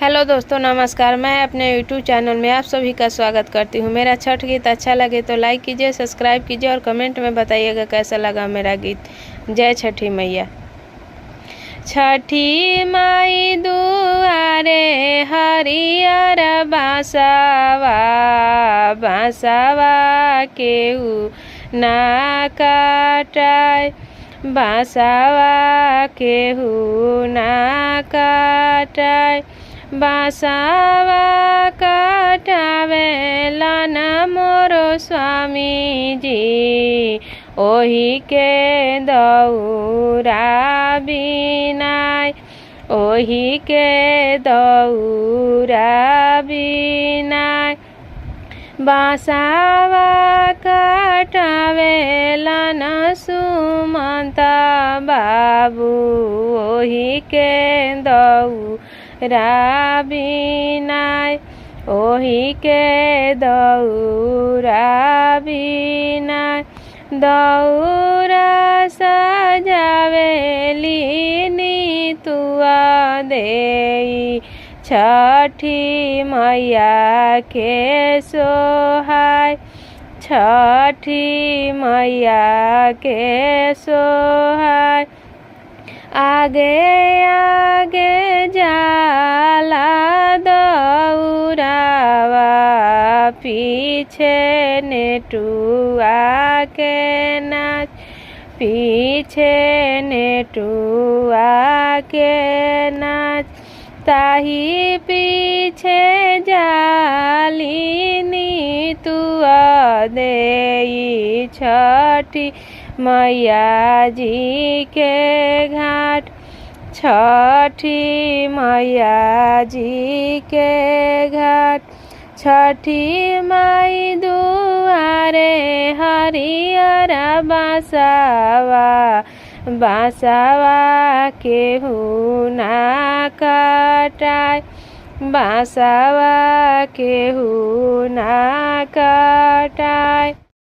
Hello दोस्तों, नमस्कार। मैं अपने यूट्यूब चैनल में आप सभी का स्वागत करती हूँ। मेरा छठ गीत अच्छा लगे तो लाइक कीजिए, सब्सक्राइब कीजिए और कमेंट में बताइएगा कैसा लगा मेरा गीत। जय छठी मैया। छठी माई दुआरे हरियर बांसवा बांसवा केहू ना काटाय, बांसवा केहू ना काटाय। बांसवा काटावेला न मोरो स्वामी जी, ओही के दौरा बिनाय, ओही के दौरा बिनाय। बांसवा काटावेला न सुमंता बाबू, ओही के दौरा बिनाय, ओही के दौरा बिनाय। दौरा सजावेली नीतुआ देई, छठी मैया के सोहाय, छठी मैया के सोहाय। आगे आगे जाला दौरावा, पीछे नेटुआ के नाच, पीछे नेटुआ के नाच। ताही पीछे जाली नीतुआ देई, छठी मैया जी के घाट, छठी मैया जी के घाट। छठी माई दुआरे हरियर बांसवा बांसवा केहू ना काटाय, बांसवा केहू ना काटाय।